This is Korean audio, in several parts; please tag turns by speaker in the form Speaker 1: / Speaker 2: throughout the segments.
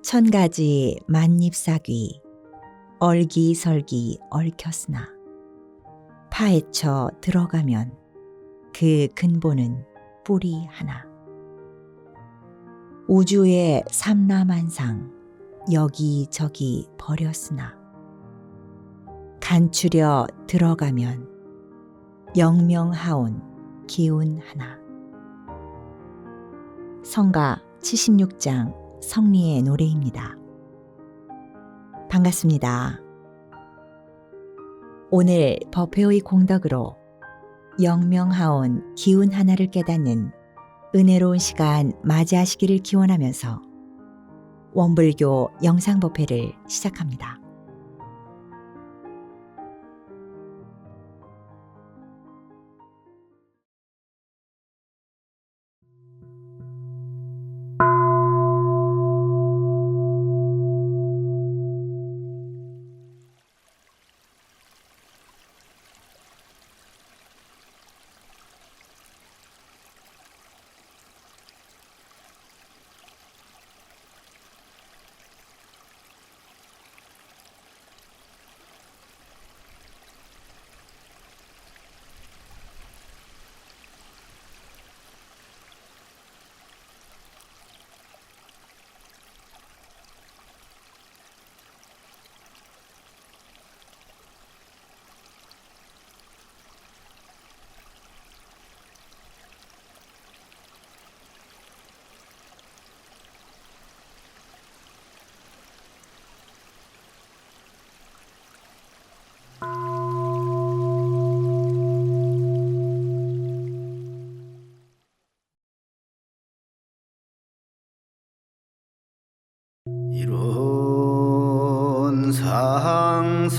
Speaker 1: 천가지 만잎사귀 얼기설기 얽혔으나 파헤쳐 들어가면 그 근본은 뿌리 하나. 우주의 삼라만상 여기저기 버렸으나 간추려 들어가면 영명하온 기운 하나. 성가 76장 성리의 노래입니다. 반갑습니다. 오늘 법회의 공덕으로 영명하온 기운 하나를 깨닫는 은혜로운 시간 맞이하시기를 기원하면서 원불교 영상법회를 시작합니다.
Speaker 2: 이룬 상수원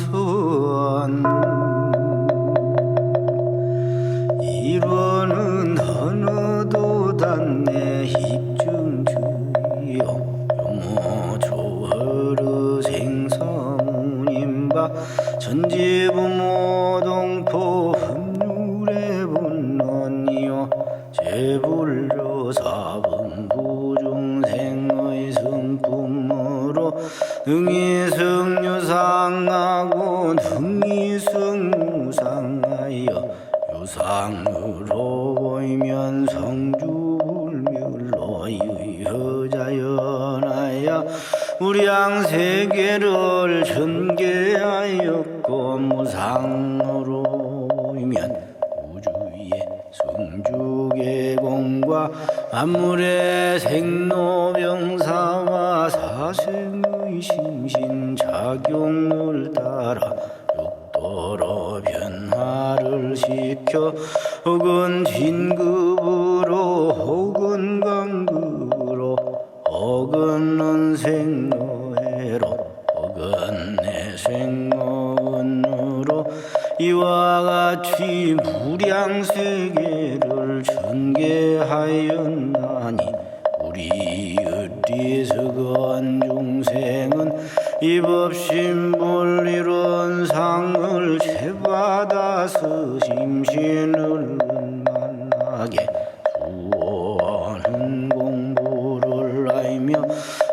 Speaker 2: 이루는 어느도 단내 입중주요 요모 조허르 생성인바 전지부모동포 흡률의 분론이요 제불교 사분부중생의 성품으로 능이승유상하고 능이승무상하여 유상으로 보이면 성주불멸로 의허자연하여 우량세계를 전개하였고 무상으로 보이면 우주의 성주계공과 만물의 생로병사와 사생의 심신작용을 따라 육도로 변화를 시켜 혹은 진급으로 혹은 강급으로 혹은 은생노해로 혹은 내생노은으로 이와 같이 무량세계를 전개하였나니 우리 어리석은 중생은 입업심불이론 상을 채받아서 심신을 만나게 수호하는 공부를 알며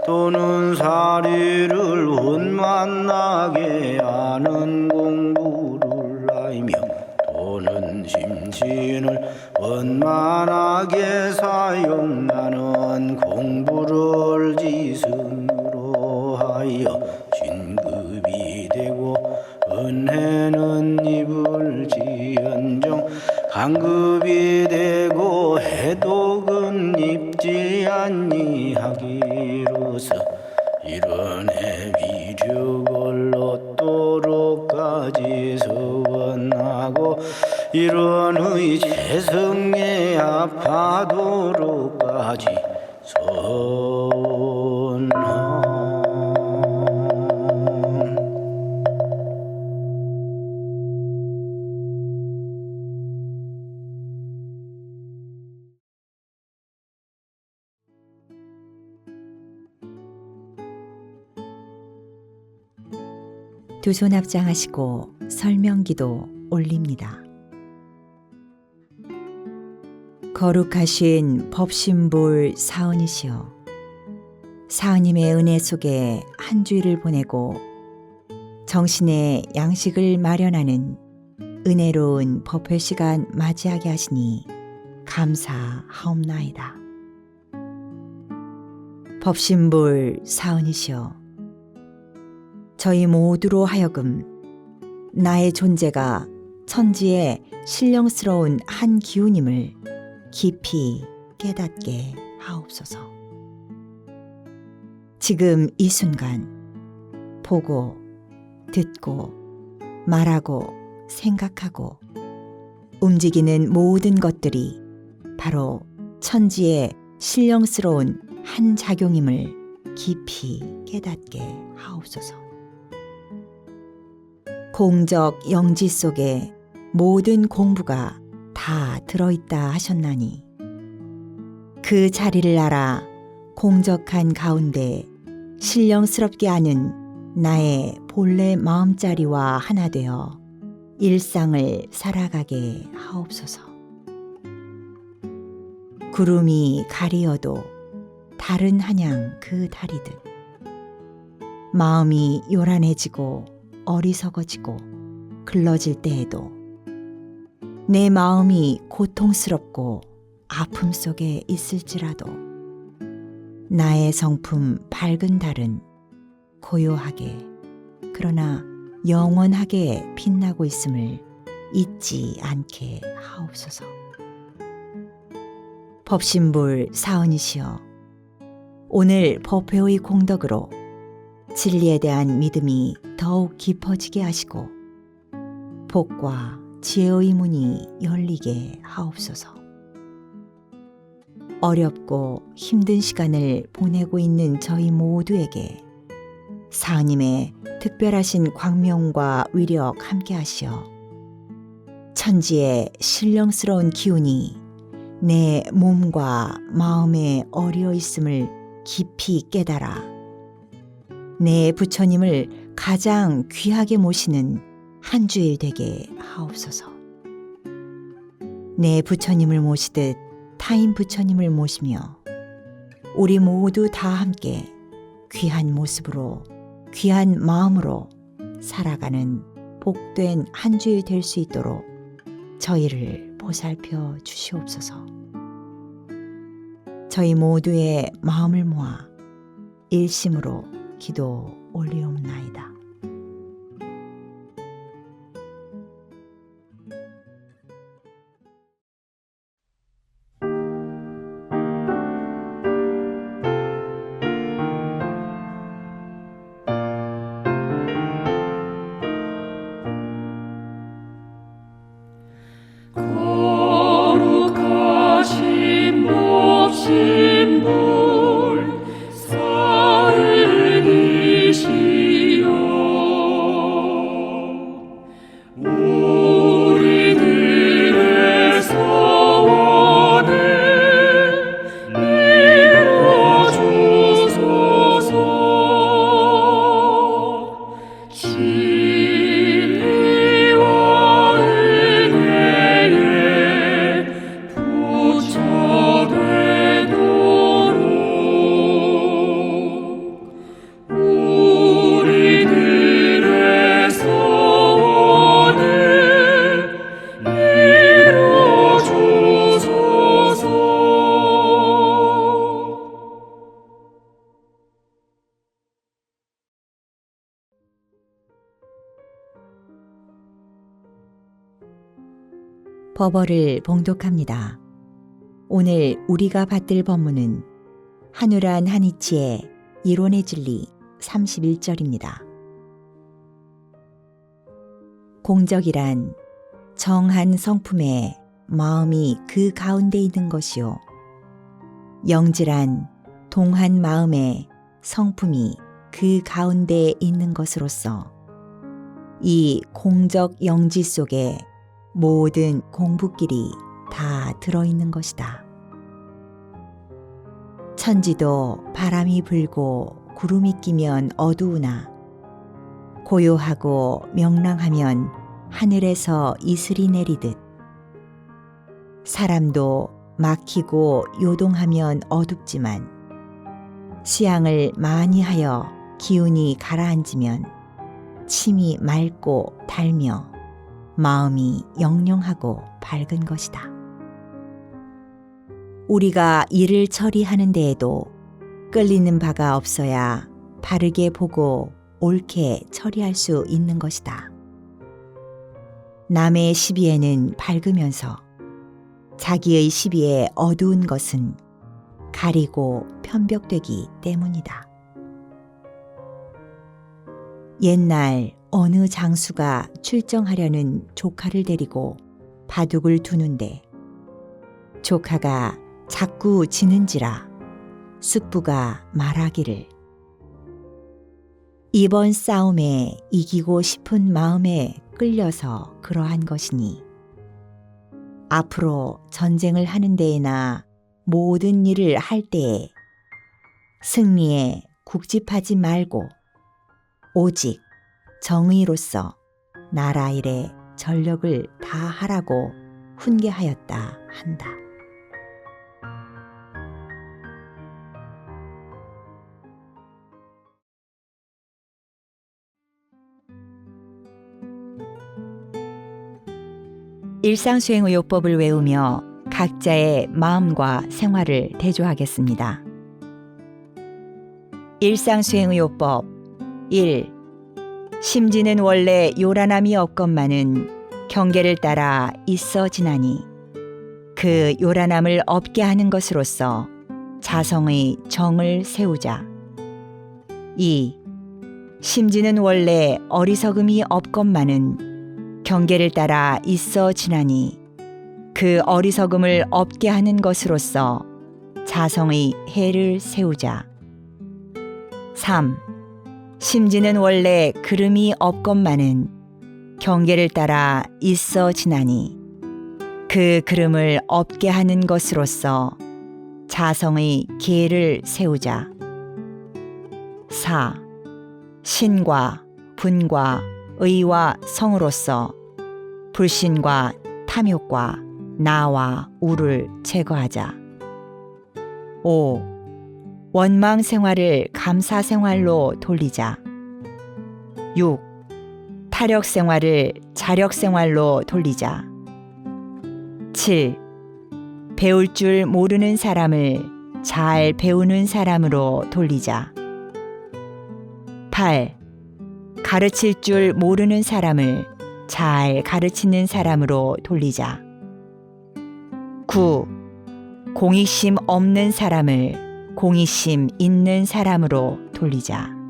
Speaker 2: 또는 사리를 원만나게 하는 공부를 알며 또는 심신을 원만하게 사용하는 공부를 지승으로 하여 진급이 되고 은혜는 입을지언정 강급이 되고 해독은 입지 아니하기로서 이른의 위력을 얻도록까지 서원하고 이른의 재성에 합하도록까지 선하.
Speaker 1: 두 손 합장하시고 설명기도 올립니다. 거룩하신 법신불 사원이시여, 사은님의 은혜 속에 한 주일을 보내고 정신의 양식을 마련하는 은혜로운 법회 시간 맞이하게 하시니 감사하옵나이다. 법신불 사은이시여, 저희 모두로 하여금 나의 존재가 천지의 신령스러운 한 기운임을 깊이 깨닫게 하옵소서. 지금 이 순간 보고, 듣고, 말하고, 생각하고 움직이는 모든 것들이 바로 천지의 신령스러운 한 작용임을 깊이 깨닫게 하옵소서. 공적 영지 속에 모든 공부가 다 들어있다 하셨나니 그 자리를 알아 공적한 가운데 신령스럽게 아는 나의 본래 마음자리와 하나 되어 일상을 살아가게 하옵소서. 구름이 가리어도 달은 한양 그 달이듯 마음이 요란해지고 어리석어지고 글러질 때에도 내 마음이 고통스럽고 아픔 속에 있을지라도 나의 성품 밝은 달은 고요하게 그러나 영원하게 빛나고 있음을 잊지 않게 하옵소서. 법신불 사은이시여, 오늘 법회의 공덕으로 진리에 대한 믿음이 더욱 깊어지게 하시고 복과 지혜의 문이 열리게 하옵소서. 어렵고 힘든 시간을 보내고 있는 저희 모두에게 사은님의 특별하신 광명과 위력 함께 하시어 천지의 신령스러운 기운이 내 몸과 마음에 어리어 있음을 깊이 깨달아 내 부처님을 가장 귀하게 모시는 한 주일 되게 하옵소서. 내 부처님을 모시듯 타인 부처님을 모시며 우리 모두 다 함께 귀한 모습으로 귀한 마음으로 살아가는 복된 한 주일 될 수 있도록 저희를 보살펴 주시옵소서. 저희 모두의 마음을 모아 일심으로 기도 올리옵나이다.
Speaker 3: 거룩하신 법신불 사은이시여, 우리들의 소원을 이뤄주소서. 진리와 은혜에 부처되도록 우리들의 소원을 이뤄주소서.
Speaker 1: 법어를 봉독합니다. 오늘 우리가 받들 법문은 한우란 한이치의 이론의 진리 31절입니다. 공적이란 정한 성품에 마음이 그 가운데 있는 것이요, 영지란 동한 마음에 성품이 그 가운데 있는 것으로서 이 공적 영지 속에 모든 공부길이 다 들어있는 것이다. 천지도 바람이 불고 구름이 끼면 어두우나 고요하고 명랑하면 하늘에서 이슬이 내리듯 사람도 막히고 요동하면 어둡지만 수양을 많이 하여 기운이 가라앉으면 침이 맑고 달며 마음이 영영하고 밝은 것이다. 우리가 일을 처리하는 데에도 끌리는 바가 없어야 바르게 보고 옳게 처리할 수 있는 것이다. 남의 시비에는 밝으면서 자기의 시비에 어두운 것은 가리고 편벽되기 때문이다. 옛날 어느 장수가 출정하려는 조카를 데리고 바둑을 두는데 조카가 자꾸 지는지라 숙부가 말하기를 이번 싸움에 이기고 싶은 마음에 끌려서 그러한 것이니 앞으로 전쟁을 하는 데에나 모든 일을 할 때에 승리에 국집하지 말고 오직 정의로서 나라 일에 전력을 다하라고 훈계하였다 한다. 일상수행의요법을 외우며 각자의 마음과 생활을 대조하겠습니다. 일상수행의요법 1. 심지는 원래 요란함이 없건만은 경계를 따라 있어 지나니 그 요란함을 없게 하는 것으로서 자성의 정을 세우자. 2. 심지는 원래 어리석음이 없건만은 경계를 따라 있어 지나니 그 어리석음을 없게 하는 것으로서 자성의 해를 세우자. 3. 심지는 원래 그름이 없건만은 경계를 따라 있어 지나니 그 그름을 없게 하는 것으로서 자성의 계를 세우자. 4. 신과 분과 의와 성으로서 불신과 탐욕과 나와 우를 제거하자. 5. 원망 생활을 감사 생활로 돌리자. 6. 타력 생활을 자력 생활로 돌리자. 7. 배울 줄 모르는 사람을 잘 배우는 사람으로 돌리자. 8. 가르칠 줄 모르는 사람을 잘 가르치는 사람으로 돌리자. 9. 공익심 없는 사람을 공익심 있는 사람으로 돌리자.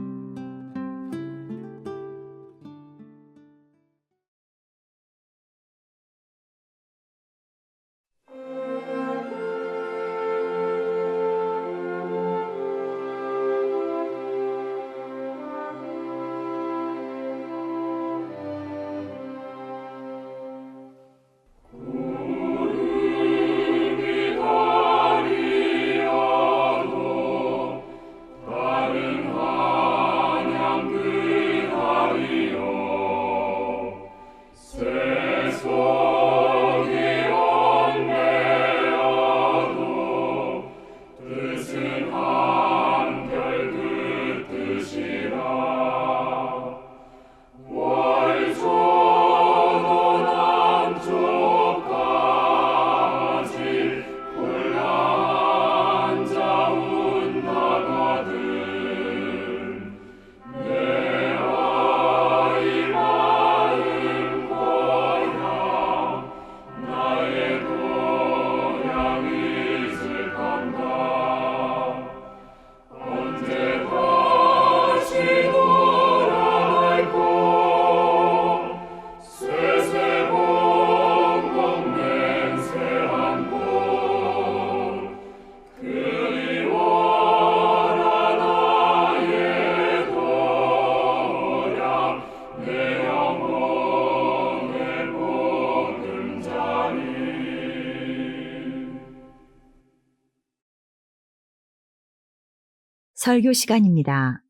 Speaker 1: 설교 시간입니다.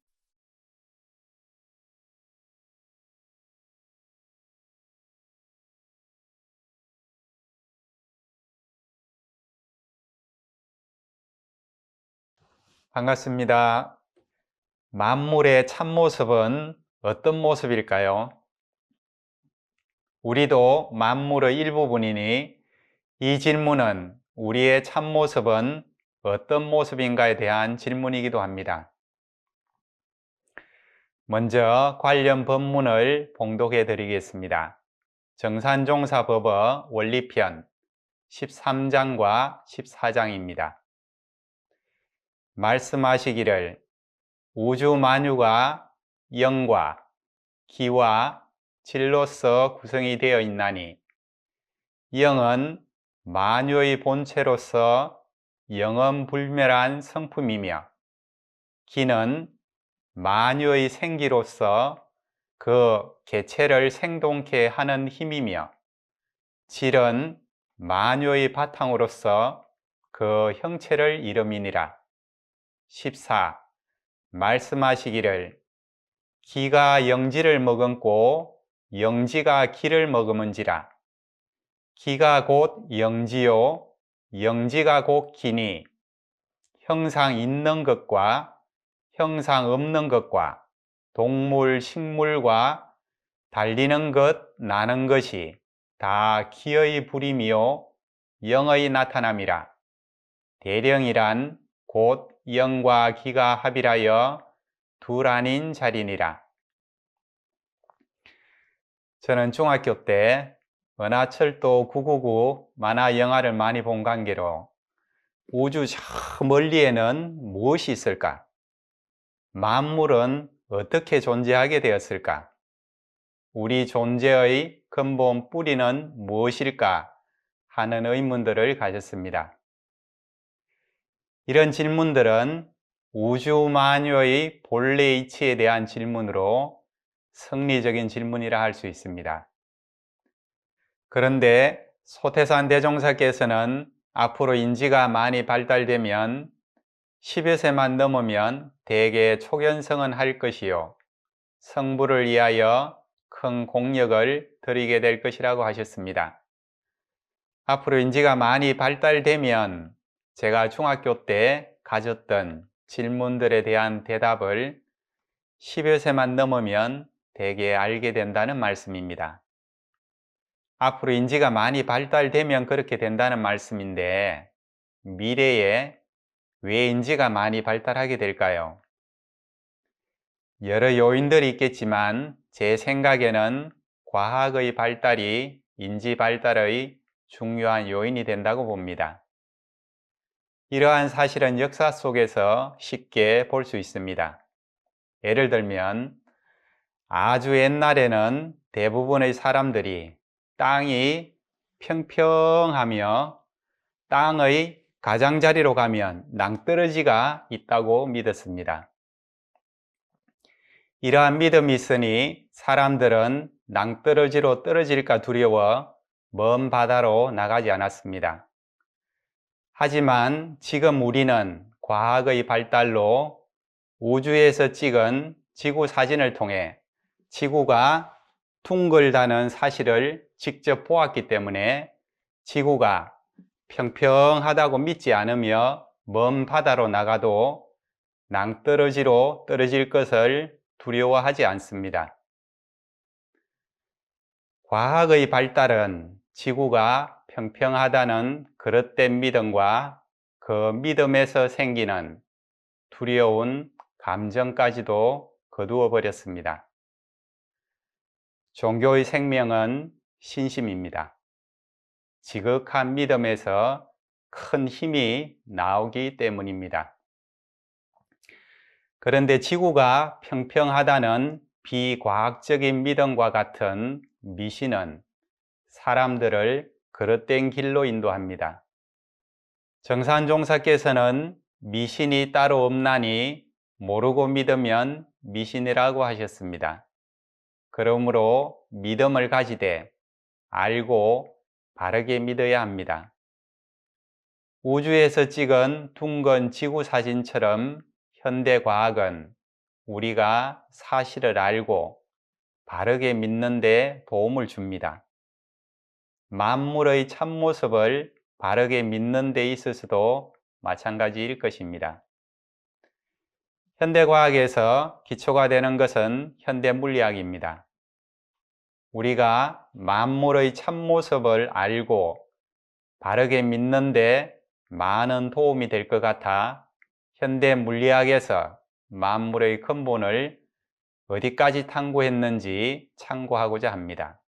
Speaker 4: 반갑습니다. 만물의 참모습은 어떤 모습일까요? 우리도 만물의 일부분이니 이 질문은 우리의 참모습은 어떤 모습인가에 대한 질문이기도 합니다. 먼저 관련 본문을 봉독해 드리겠습니다. 정산종사법어 원리편 13장과 14장입니다. 말씀하시기를 우주 만유가 영과 기와 질로서 구성이 되어 있나니 영은 만유의 본체로서 영원불멸한 성품이며 기는 만유의 생기로서 그 개체를 생동케 하는 힘이며 질은 만유의 바탕으로서 그 형체를 이름이니라. 14. 말씀하시기를 기가 영지를 머금고 영지가 기를 머금은지라. 기가 곧 영지요 영지가 곧 기니 형상 있는 것과 형상 없는 것과 동물, 식물과 달리는 것, 나는 것이 다 기의 부림이요 영의 나타남이라. 대령이란 곧 영과 기가 합이라여 둘 아닌 자리니라. 저는 중학교 때 은하철도 999 만화 영화를 많이 본 관계로 우주 저 멀리에는 무엇이 있을까? 만물은 어떻게 존재하게 되었을까? 우리 존재의 근본 뿌리는 무엇일까? 하는 의문들을 가졌습니다. 이런 질문들은 우주 만유의 본래 이치에 대한 질문으로 성리적인 질문이라 할 수 있습니다. 그런데 소태산 대종사께서는 앞으로 인지가 많이 발달되면 10여 세만 넘으면 대개 초견성은 할 것이요 성부를 위하여 큰 공력을 들이게 될 것이라고 하셨습니다. 앞으로 인지가 많이 발달되면 제가 중학교 때 가졌던 질문들에 대한 대답을 10여 세만 넘으면 대개 알게 된다는 말씀입니다. 앞으로 인지가 많이 발달되면 그렇게 된다는 말씀인데 미래에 왜 인지가 많이 발달하게 될까요? 여러 요인들이 있겠지만 제 생각에는 과학의 발달이 인지 발달의 중요한 요인이 된다고 봅니다. 이러한 사실은 역사 속에서 쉽게 볼 수 있습니다. 예를 들면 아주 옛날에는 대부분의 사람들이 땅이 평평하며 땅의 가장자리로 가면 낭떠러지가 있다고 믿었습니다. 이러한 믿음이 있으니 사람들은 낭떠러지로 떨어질까 두려워 먼 바다로 나가지 않았습니다. 하지만 지금 우리는 과학의 발달로 우주에서 찍은 지구 사진을 통해 지구가 둥글다는 사실을 직접 보았기 때문에 지구가 평평하다고 믿지 않으며 먼 바다로 나가도 낭떠러지로 떨어질 것을 두려워하지 않습니다. 과학의 발달은 지구가 평평하다는 그릇된 믿음과 그 믿음에서 생기는 두려운 감정까지도 거두어 버렸습니다. 종교의 생명은 신심입니다. 지극한 믿음에서 큰 힘이 나오기 때문입니다. 그런데 지구가 평평하다는 비과학적인 믿음과 같은 미신은 사람들을 그릇된 길로 인도합니다. 정산종사께서는 미신이 따로 없나니 모르고 믿으면 미신이라고 하셨습니다. 그러므로 믿음을 가지되 알고 바르게 믿어야 합니다. 우주에서 찍은 둥근 지구 사진처럼 현대과학은 우리가 사실을 알고 바르게 믿는 데 도움을 줍니다. 만물의 참모습을 바르게 믿는 데 있어서도 마찬가지일 것입니다. 현대과학에서 기초가 되는 것은 현대물리학입니다. 우리가 만물의 참모습을 알고 바르게 믿는데 많은 도움이 될 것 같아 현대물리학에서 만물의 근본을 어디까지 탐구했는지 참고하고자 합니다.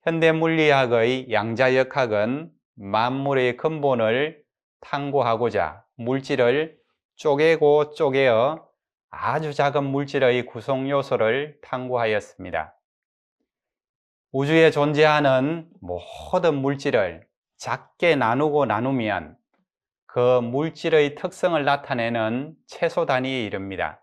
Speaker 4: 현대물리학의 양자역학은 만물의 근본을 탐구하고자 물질을 쪼개고 쪼개어 아주 작은 물질의 구성 요소를 탐구하였습니다. 우주에 존재하는 모든 물질을 작게 나누고 나누면 그 물질의 특성을 나타내는 최소 단위에 이릅니다.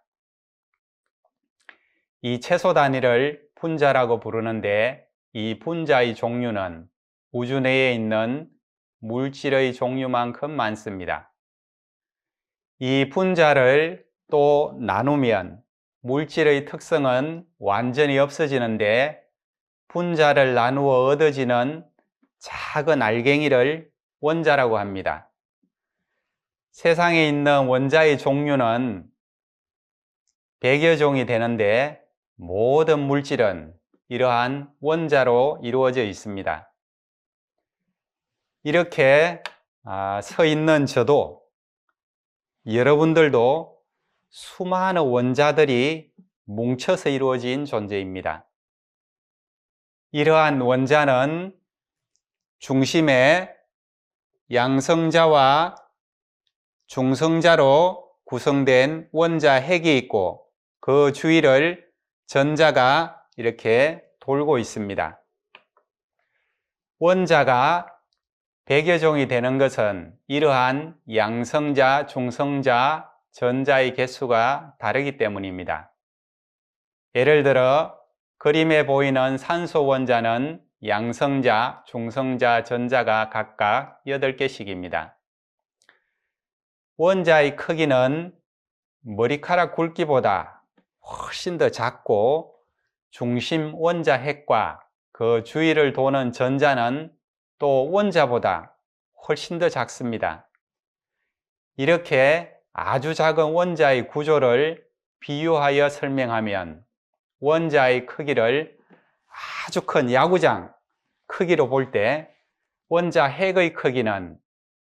Speaker 4: 이 최소 단위를 분자라고 부르는데 이 분자의 종류는 우주 내에 있는 물질의 종류만큼 많습니다. 이 분자를 또 나누면 물질의 특성은 완전히 없어지는데 분자를 나누어 얻어지는 작은 알갱이를 원자라고 합니다. 세상에 있는 원자의 종류는 100여 종이 되는데 모든 물질은 이러한 원자로 이루어져 있습니다. 이렇게 서 있는 저도 여러분들도 수많은 원자들이 뭉쳐서 이루어진 존재입니다. 이러한 원자는 중심에 양성자와 중성자로 구성된 원자 핵이 있고 그 주위를 전자가 이렇게 돌고 있습니다. 원자가 100여 종이 되는 것은 이러한 양성자, 중성자, 전자의 개수가 다르기 때문입니다. 예를 들어 그림에 보이는 산소 원자는 양성자, 중성자, 전자가 각각 8개씩입니다. 원자의 크기는 머리카락 굵기보다 훨씬 더 작고 중심 원자 핵과 그 주위를 도는 전자는 또 원자보다 훨씬 더 작습니다. 이렇게 아주 작은 원자의 구조를 비유하여 설명하면 원자의 크기를 아주 큰 야구장 크기로 볼 때 원자 핵의 크기는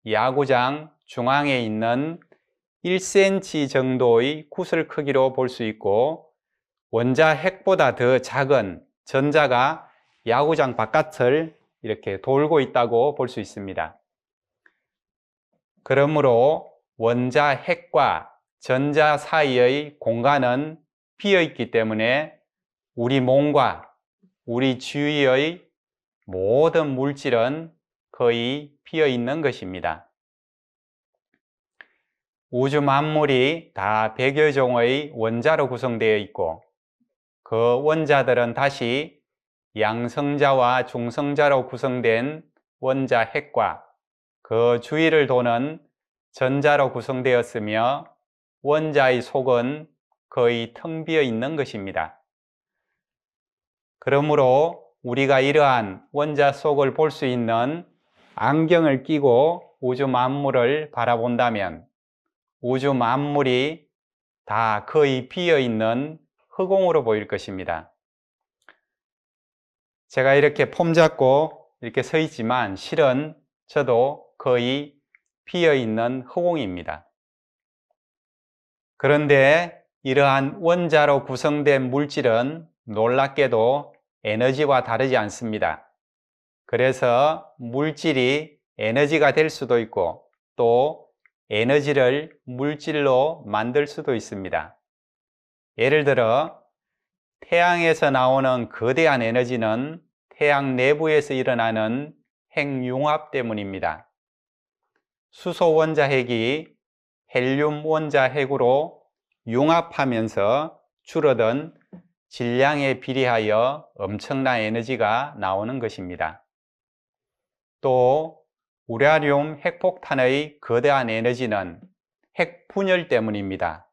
Speaker 4: 야구장 중앙에 있는 1cm 정도의 구슬 크기로 볼 수 있고 원자 핵보다 더 작은 전자가 야구장 바깥을 이렇게 돌고 있다고 볼 수 있습니다. 그러므로 원자 핵과 전자 사이의 공간은 비어 있기 때문에 우리 몸과 우리 주위의 모든 물질은 거의 비어 있는 것입니다. 우주 만물이 다 100여 종의 원자로 구성되어 있고 그 원자들은 다시 양성자와 중성자로 구성된 원자 핵과 그 주위를 도는 전자로 구성되었으며 원자의 속은 거의 텅 비어 있는 것입니다. 그러므로 우리가 이러한 원자 속을 볼 수 있는 안경을 끼고 우주 만물을 바라본다면 우주 만물이 다 거의 비어 있는 흑공으로 보일 것입니다. 제가 이렇게 폼 잡고 이렇게 서 있지만 실은 저도 거의 비어 있는 흑공입니다. 그런데 이러한 원자로 구성된 물질은 놀랍게도 에너지와 다르지 않습니다. 그래서 물질이 에너지가 될 수도 있고 또 에너지를 물질로 만들 수도 있습니다. 예를 들어 태양에서 나오는 거대한 에너지는 태양 내부에서 일어나는 핵융합 때문입니다. 수소 원자 핵이 헬륨 원자 핵으로 융합하면서 줄어든 질량에 비례하여 엄청난 에너지가 나오는 것입니다. 또 우라늄 핵폭탄의 거대한 에너지는 핵 분열 때문입니다.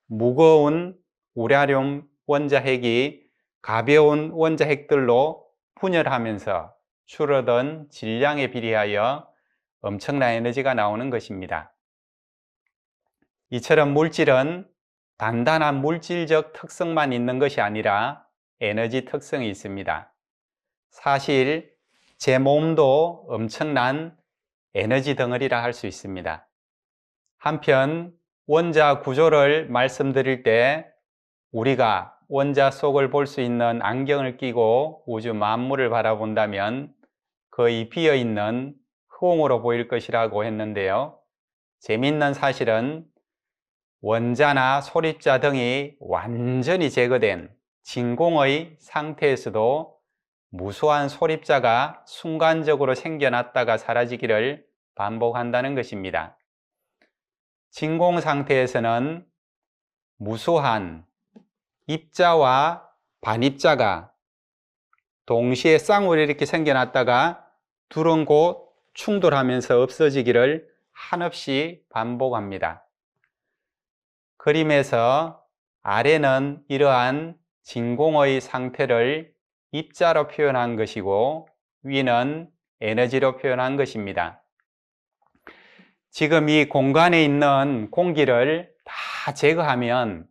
Speaker 4: 무거운 우라늄 원자 핵이 가벼운 원자 핵들로 분열하면서 줄어든 질량에 비례하여 엄청난 에너지가 나오는 것입니다. 이처럼 물질은 단단한 물질적 특성만 있는 것이 아니라 에너지 특성이 있습니다. 사실 제 몸도 엄청난 에너지 덩어리라 할 수 있습니다. 한편 원자 구조를 말씀드릴 때 우리가 원자 속을 볼 수 있는 안경을 끼고 우주 만물을 바라본다면 거의 비어있는 허공으로 보일 것이라고 했는데요. 재미있는 사실은 원자나 소립자 등이 완전히 제거된 진공의 상태에서도 무수한 소립자가 순간적으로 생겨났다가 사라지기를 반복한다는 것입니다. 진공 상태에서는 무수한 입자와 반입자가 동시에 쌍으로 이렇게 생겨났다가 둘은 곧 충돌하면서 없어지기를 한없이 반복합니다. 그림에서 아래는 이러한 진공의 상태를 입자로 표현한 것이고 위는 에너지로 표현한 것입니다. 지금 이 공간에 있는 공기를 다 제거하면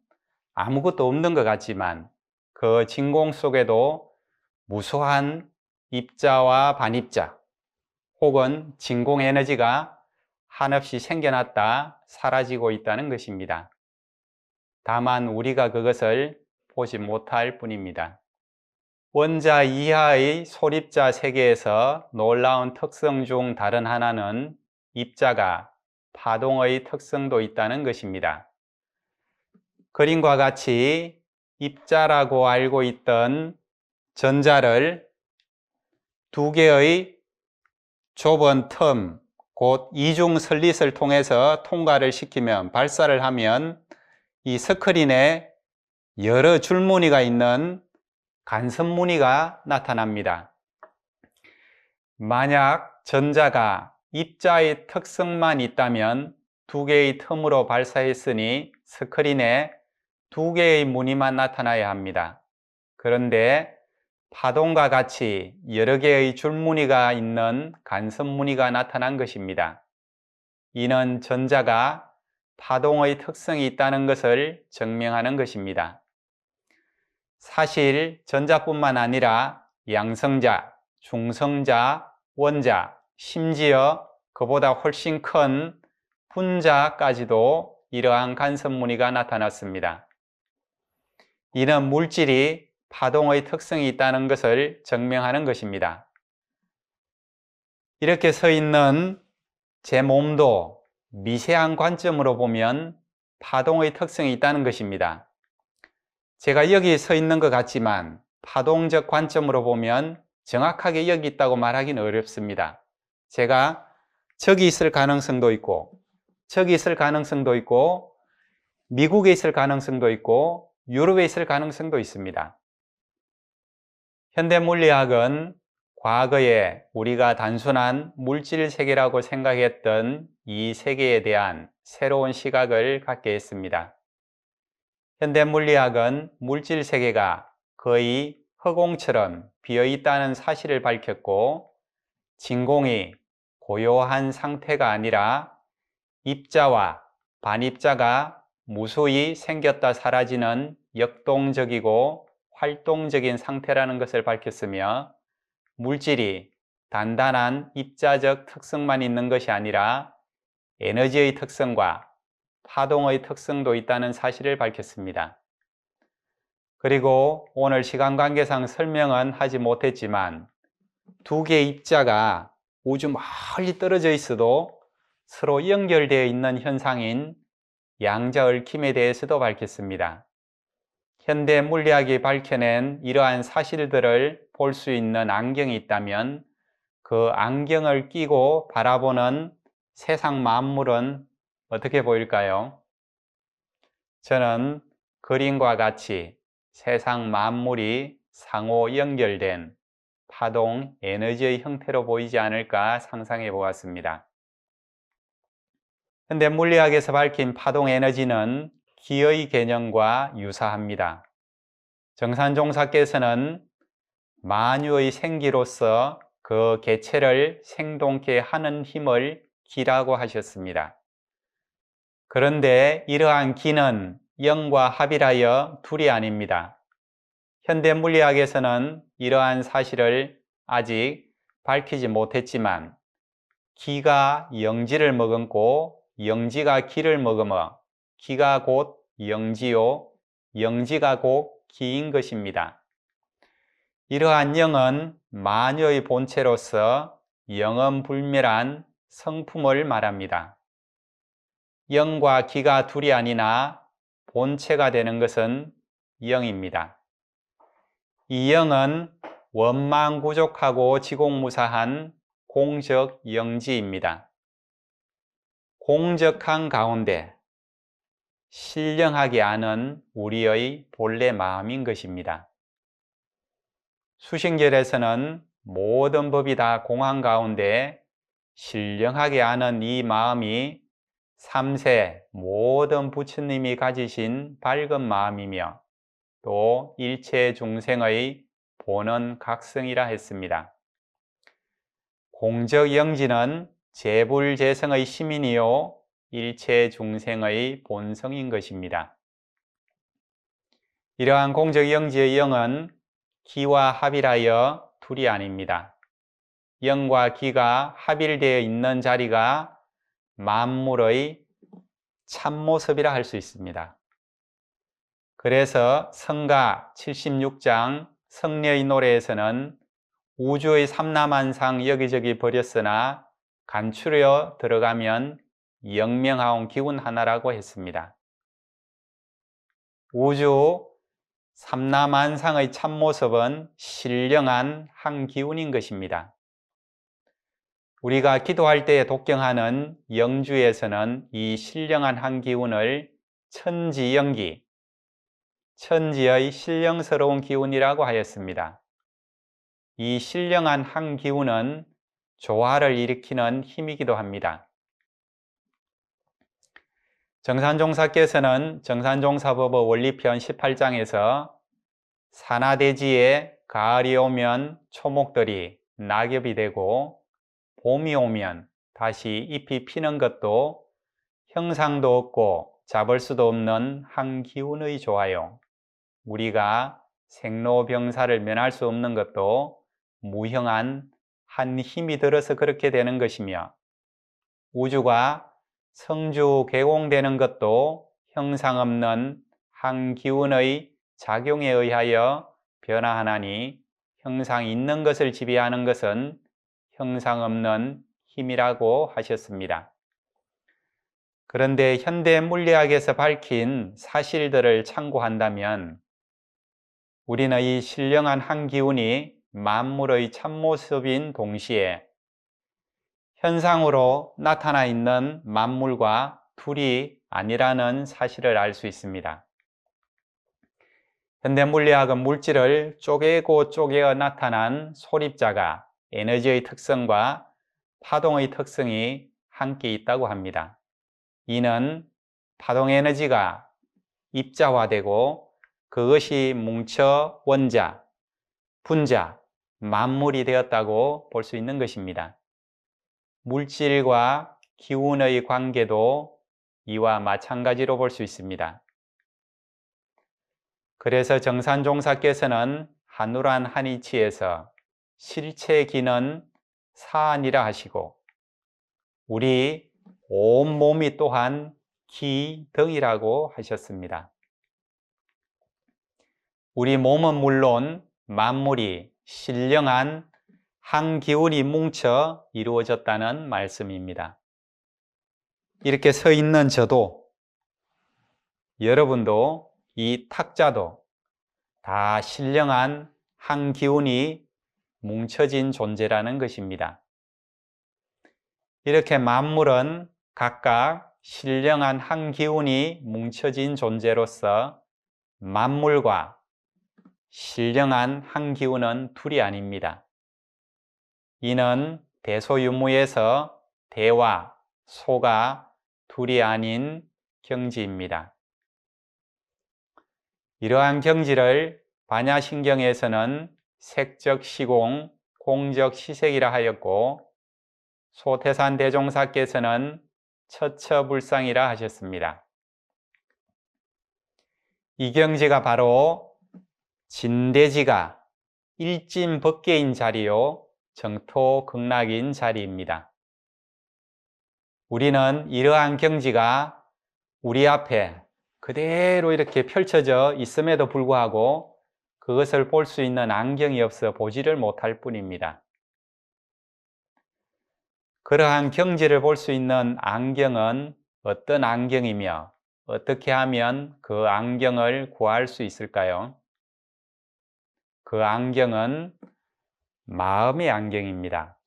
Speaker 4: 아무것도 없는 것 같지만 그 진공 속에도 무수한 입자와 반입자 혹은 진공 에너지가 한없이 생겨났다 사라지고 있다는 것입니다. 다만 우리가 그것을 보지 못할 뿐입니다. 원자 이하의 소립자 세계에서 놀라운 특성 중 다른 하나는 입자가 파동의 특성도 있다는 것입니다. 그림과 같이 입자라고 알고 있던 전자를 두 개의 좁은 틈, 곧 이중 설릿을 통해서 통과를 시키면 발사를 하면 이 스크린에 여러 줄무늬가 있는 간섭무늬가 나타납니다. 만약 전자가 입자의 특성만 있다면 두 개의 틈으로 발사했으니 스크린에 두 개의 무늬만 나타나야 합니다. 그런데 파동과 같이 여러 개의 줄무늬가 있는 간섭무늬가 나타난 것입니다. 이는 전자가 파동의 특성이 있다는 것을 증명하는 것입니다. 사실 전자뿐만 아니라 양성자, 중성자, 원자, 심지어 그보다 훨씬 큰 분자까지도 이러한 간섭무늬가 나타났습니다. 이는 물질이 파동의 특성이 있다는 것을 증명하는 것입니다. 이렇게 서 있는 제 몸도 미세한 관점으로 보면 파동의 특성이 있다는 것입니다. 제가 여기 서 있는 것 같지만 파동적 관점으로 보면 정확하게 여기 있다고 말하기는 어렵습니다. 제가 저기 있을 가능성도 있고 저기 있을 가능성도 있고 미국에 있을 가능성도 있고 유럽에 있을 가능성도 있습니다. 현대물리학은 과거에 우리가 단순한 물질 세계라고 생각했던 이 세계에 대한 새로운 시각을 갖게 했습니다. 현대물리학은 물질 세계가 거의 허공처럼 비어있다는 사실을 밝혔고 진공이 고요한 상태가 아니라 입자와 반입자가 무수히 생겼다 사라지는 역동적이고 활동적인 상태라는 것을 밝혔으며 물질이 단단한 입자적 특성만 있는 것이 아니라 에너지의 특성과 파동의 특성도 있다는 사실을 밝혔습니다. 그리고 오늘 시간 관계상 설명은 하지 못했지만 두 개의 입자가 우주 멀리 떨어져 있어도 서로 연결되어 있는 현상인 양자 얽힘에 대해서도 밝혔습니다. 현대 물리학이 밝혀낸 이러한 사실들을 볼 수 있는 안경이 있다면 그 안경을 끼고 바라보는 세상 만물은 어떻게 보일까요? 저는 그림과 같이 세상 만물이 상호 연결된 파동 에너지의 형태로 보이지 않을까 상상해 보았습니다. 현대 물리학에서 밝힌 파동 에너지는 기의 개념과 유사합니다. 정산종사께서는 만유의 생기로서 그 개체를 생동케 하는 힘을 기라고 하셨습니다. 그런데 이러한 기는 영과 합이라여 둘이 아닙니다. 현대 물리학에서는 이러한 사실을 아직 밝히지 못했지만 기가 영지를 머금고 영지가 기를 머금어 기가 곧 영지요 영지가 곧 기인 것입니다. 이러한 영은 만유의 본체로서 영원불멸한 성품을 말합니다. 영과 기가 둘이 아니나 본체가 되는 것은 영입니다. 이 영은 원망구족하고 지공무사한 공적 영지입니다. 공적한 가운데 신령하게 아는 우리의 본래 마음인 것입니다. 수신결에서는 모든 법이 다 공한 가운데 신령하게 아는 이 마음이 삼세 모든 부처님이 가지신 밝은 마음이며 또 일체 중생의 본원 각성이라 했습니다. 공적 영지는 재불재성의 시민이요 일체 중생의 본성인 것입니다. 이러한 공적 영지의 영은 기와 합일하여 둘이 아닙니다. 영과 기가 합일되어 있는 자리가 만물의 참모습이라 할 수 있습니다. 그래서 성가 76장 성례의 노래에서는 우주의 삼라만상 여기저기 버렸으나 간추려 들어가면 영명하온 기운 하나라고 했습니다. 우주 삼라만상의 참모습은 신령한 한 기운인 것입니다. 우리가 기도할 때 독경하는 영주에서는 이 신령한 한 기운을 천지영기, 천지의 신령스러운 기운이라고 하였습니다. 이 신령한 한 기운은 조화를 일으키는 힘이기도 합니다. 정산종사께서는 정산종사법의 원리편 18장에서 산하대지에 가을이 오면 초목들이 낙엽이 되고 봄이 오면 다시 잎이 피는 것도 형상도 없고 잡을 수도 없는 한 기운의 조화요. 우리가 생로병사를 면할 수 없는 것도 무형한 한 힘이 들어서 그렇게 되는 것이며 우주가 성주 개공되는 것도 형상 없는 한 기운의 작용에 의하여 변화하나니 형상 있는 것을 지배하는 것은 형상 없는 힘이라고 하셨습니다. 그런데 현대 물리학에서 밝힌 사실들을 참고한다면 우리는 이 신령한 한 기운이 만물의 참모습인 동시에 현상으로 나타나 있는 만물과 둘이 아니라는 사실을 알 수 있습니다. 현대 물리학은 물질을 쪼개고 쪼개어 나타난 소립자가 에너지의 특성과 파동의 특성이 함께 있다고 합니다. 이는 파동 에너지가 입자화되고 그것이 뭉쳐 원자, 분자, 만물이 되었다고 볼 수 있는 것입니다. 물질과 기운의 관계도 이와 마찬가지로 볼 수 있습니다. 그래서 정산종사께서는 한우란 한이치에서 실체기는 사안이라 하시고 우리 온몸이 또한 기등이라고 하셨습니다. 우리 몸은 물론 만물이 신령한 한 기운이 뭉쳐 이루어졌다는 말씀입니다. 이렇게 서 있는 저도 여러분도 이 탁자도 다 신령한 한 기운이 뭉쳐진 존재라는 것입니다. 이렇게 만물은 각각 신령한 한 기운이 뭉쳐진 존재로서 만물과 신령한 한 기운은 둘이 아닙니다. 이는 대소유무에서 대와 소가 둘이 아닌 경지입니다. 이러한 경지를 반야신경에서는 색적 시공, 공적 시색이라 하였고 소태산 대종사께서는 처처불상이라 하셨습니다. 이 경지가 바로 진대지가 일진법계인 자리요 정토극락인 자리입니다. 우리는 이러한 경지가 우리 앞에 그대로 이렇게 펼쳐져 있음에도 불구하고 그것을 볼 수 있는 안경이 없어 보지를 못할 뿐입니다. 그러한 경지를 볼 수 있는 안경은 어떤 안경이며 어떻게 하면 그 안경을 구할 수 있을까요? 그 안경은 마음의 안경입니다.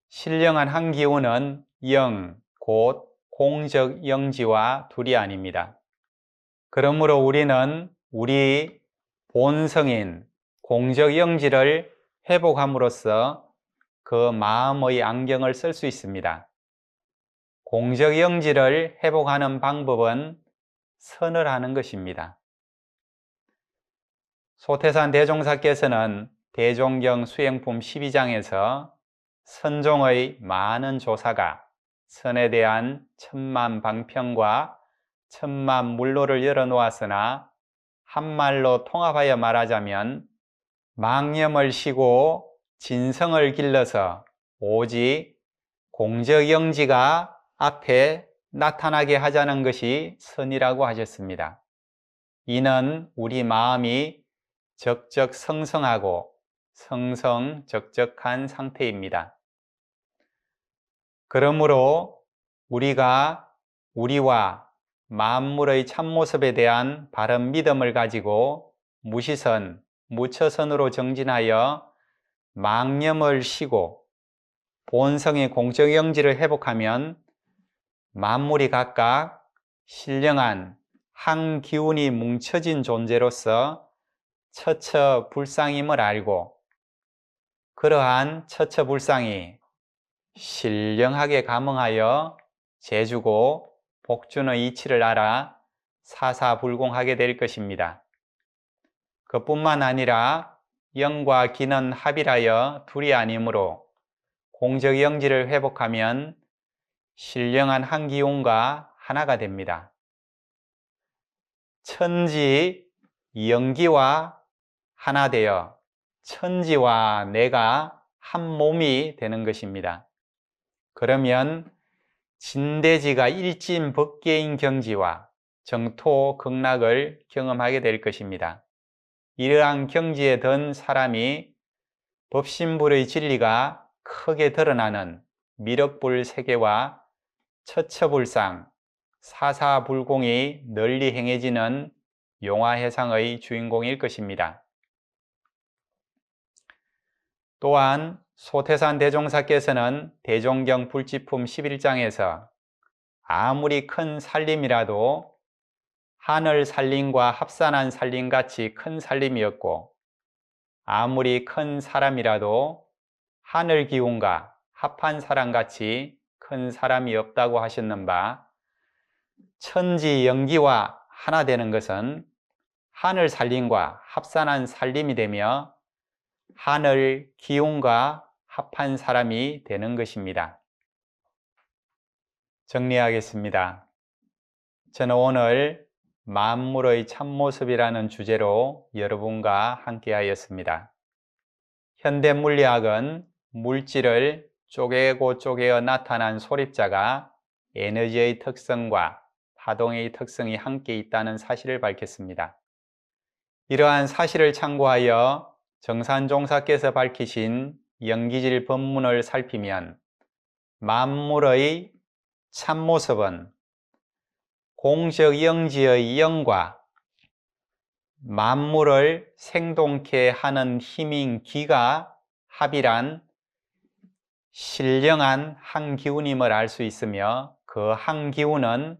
Speaker 4: 신령한 한 기운은 영, 곧 공적 영지와 둘이 아닙니다. 그러므로 우리는 우리 본성인 공적 영지를 회복함으로써 그 마음의 안경을 쓸 수 있습니다. 공적 영지를 회복하는 방법은 선을 하는 것입니다. 소태산 대종사께서는 대종경 수행품 12장에서 선종의 많은 조사가 선에 대한 천만 방편과 천만 물로를 열어놓았으나 한말로 통합하여 말하자면 망념을 쉬고 진성을 길러서 오직 공적영지가 앞에 나타나게 하자는 것이 선이라고 하셨습니다. 이는 우리 마음이 적적성성하고 성성적적한 상태입니다. 그러므로 우리가 우리와 만물의 참모습에 대한 바른 믿음을 가지고 무시선, 무처선으로 정진하여 망념을 쉬고 본성의 공적영지를 회복하면 만물이 각각 신령한 한 기운이 뭉쳐진 존재로서 처처불상임을 알고 그러한 처처불상이 신령하게 감응하여 재주고 복주의 이치를 알아 사사불공하게 될 것입니다. 그뿐만 아니라 영과 기는 합이라여 둘이 아니므로 공적영지를 회복하면 신령한 한 기운과 하나가 됩니다. 천지 영기와 하나 되어 천지와 내가 한 몸이 되는 것입니다. 그러면 진대지가 일진법계인 경지와 정토극락을 경험하게 될 것입니다. 이러한 경지에 든 사람이 법신불의 진리가 크게 드러나는 미륵불 세계와 처처불상, 사사불공이 널리 행해지는 용화해상의 주인공일 것입니다. 또한 소태산 대종사께서는 대종경 불지품 11장에서 아무리 큰 살림이라도 하늘 살림과 합산한 살림같이 큰 살림이었고 아무리 큰 사람이라도 하늘 기운과 합한 사람같이 큰 사람이 없다고 하셨는 바 천지 영기와 하나 되는 것은 하늘 살림과 합산한 살림이 되며 하늘 기운과 합한 사람이 되는 것입니다. 정리하겠습니다. 저는 오늘 만물의 참모습이라는 주제로 여러분과 함께 하였습니다. 현대 물리학은 물질을 쪼개고 쪼개어 나타난 소립자가 에너지의 특성과 파동의 특성이 함께 있다는 사실을 밝혔습니다. 이러한 사실을 참고하여 정산종사께서 밝히신 영기질 법문을 살피면 만물의 참모습은 공적 영지의 영과 만물을 생동케 하는 힘인 기가 합이란 신령한 한 기운임을 알 수 있으며 그 한 기운은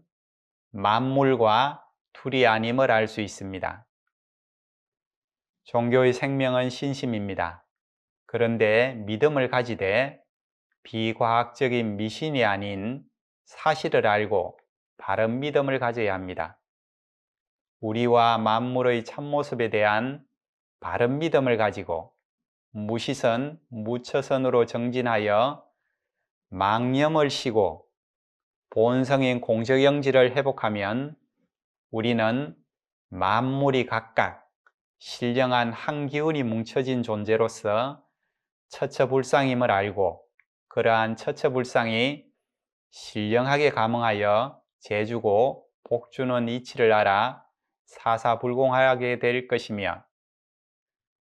Speaker 4: 만물과 둘이 아님을 알 수 있습니다. 종교의 생명은 신심입니다. 그런데 믿음을 가지되 비과학적인 미신이 아닌 사실을 알고 바른 믿음을 가져야 합니다. 우리와 만물의 참모습에 대한 바른 믿음을 가지고 무시선, 무처선으로 정진하여 망념을 쉬고 본성인 공적영지를 회복하면 우리는 만물이 각각 신령한 한 기운이 뭉쳐진 존재로서 처처불상임을 알고 그러한 처처불상이 신령하게 감응하여 재주고 복주는 이치를 알아 사사불공하게 될 것이며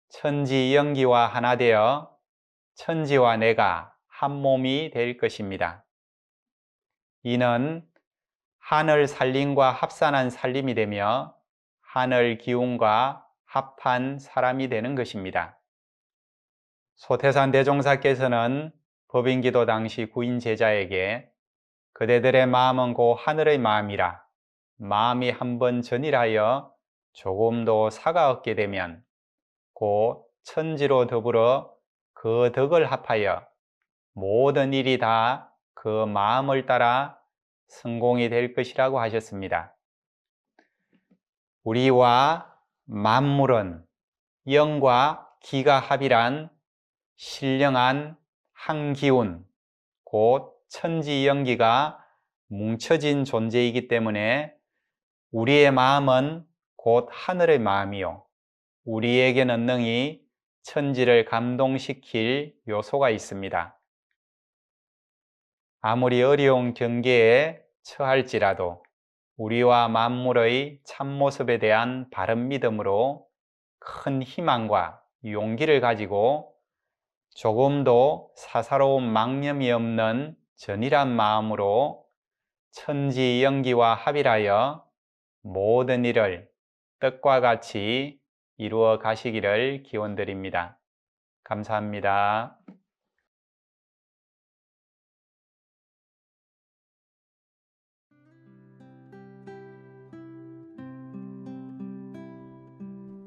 Speaker 4: 천지영기와 하나 되어 천지와 내가 한 몸이 될 것입니다. 이는 하늘 살림과 합산한 살림이 되며 하늘 기운과 합한 사람이 되는 것입니다. 소태산 대종사께서는 법인기도 당시 구인 제자에게 그대들의 마음은 곧 하늘의 마음이라 마음이 한번 전일하여 조금도 사가 얻게 되면 곧 천지로 더불어 그 덕을 합하여 모든 일이 다 그 마음을 따라 성공이 될 것이라고 하셨습니다. 우리와 만물은 영과 기가 합이란 신령한 한 기운, 곧 천지영기가 뭉쳐진 존재이기 때문에 우리의 마음은 곧 하늘의 마음이요 우리에게는 능히 천지를 감동시킬 요소가 있습니다. 아무리 어려운 경계에 처할지라도 우리와 만물의 참모습에 대한 바른 믿음으로 큰 희망과 용기를 가지고 조금도 사사로운 망념이 없는 전일한 마음으로 천지영기와 합일하여 모든 일을 뜻과 같이 이루어 가시기를 기원드립니다. 감사합니다.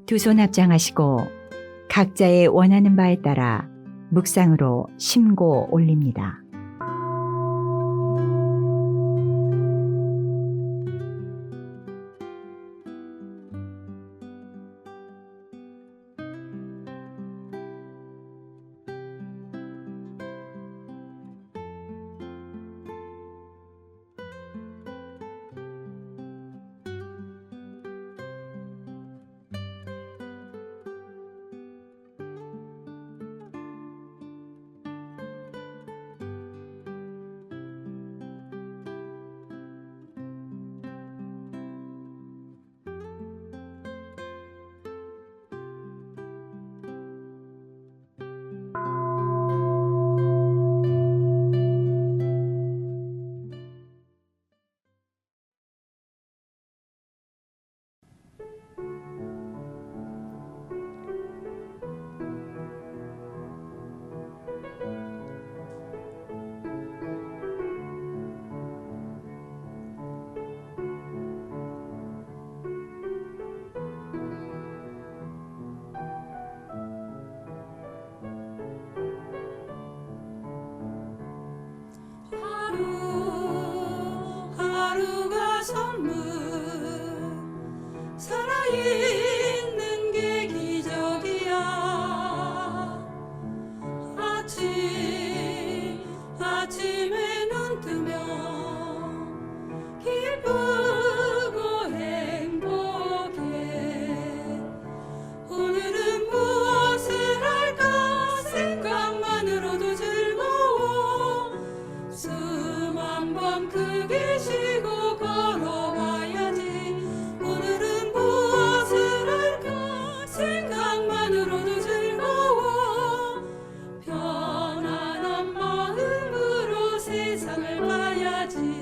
Speaker 1: 두 손 합장하시고 각자의 원하는 바에 따라 묵상으로 심고 올립니다.
Speaker 3: 하루가 선물 살아있는 게 기적이야. 아침에 눈 뜨면 기쁘고 행복해. 오늘은 무엇을 할까 생각만으로도 즐거워. 숨 한 번 크게 쉬고 걸어가야지. 오늘은 무엇을 할까 생각만으로도 즐거워. 편안한 마음으로 세상을 봐야지.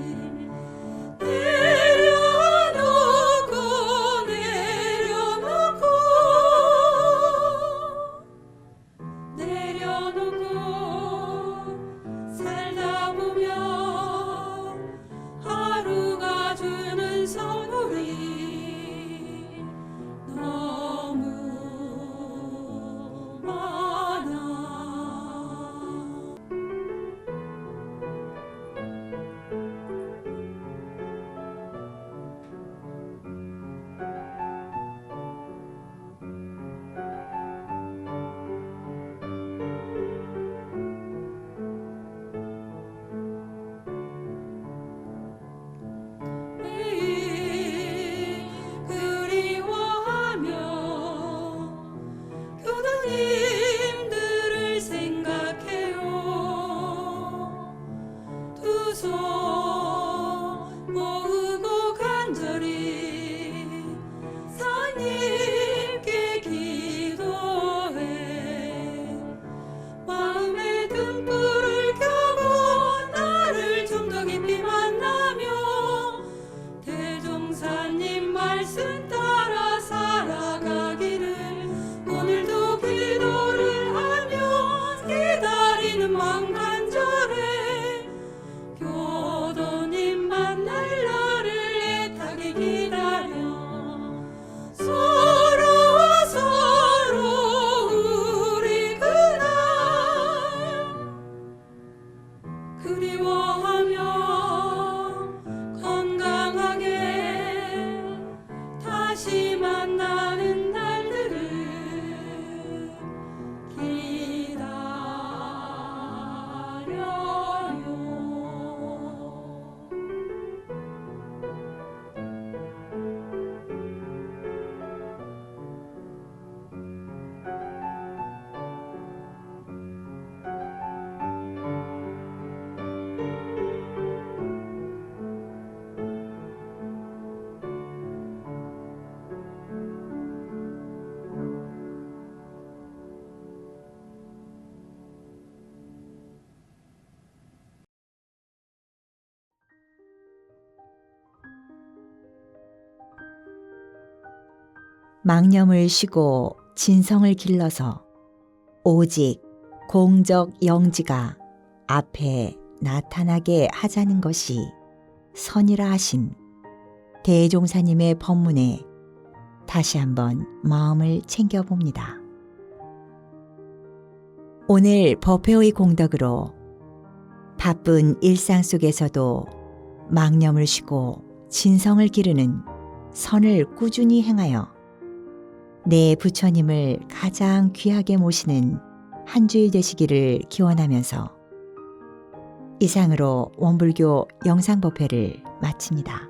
Speaker 3: 주소 모으고 간절히 사님께 기도해 마음에 등불을 켜고 나를 좀 더 깊이 만나며 대종사님 말씀 따라 살아가기를 오늘도 기도를 하며 기다리는 마음 간절해 교도님 만날 날을 애타게 기다려 서로 우리 그날 그리워하며 건강하게 다시 만나는 날들을 기다려요.
Speaker 1: 망념을 쉬고 진성을 길러서 오직 공적 영지가 앞에 나타나게 하자는 것이 선이라 하신 대종사님의 법문에 다시 한번 마음을 챙겨봅니다. 오늘 법회의 공덕으로 바쁜 일상 속에서도 망념을 쉬고 진성을 기르는 선을 꾸준히 행하여 내 부처님을 가장 귀하게 모시는 한 주일 되시기를 기원하면서 이상으로 원불교 영상법회를 마칩니다.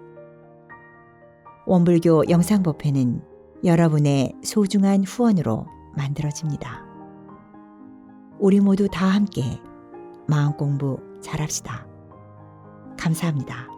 Speaker 1: 원불교 영상법회는 여러분의 소중한 후원으로 만들어집니다. 우리 모두 다 함께 마음공부 잘합시다. 감사합니다.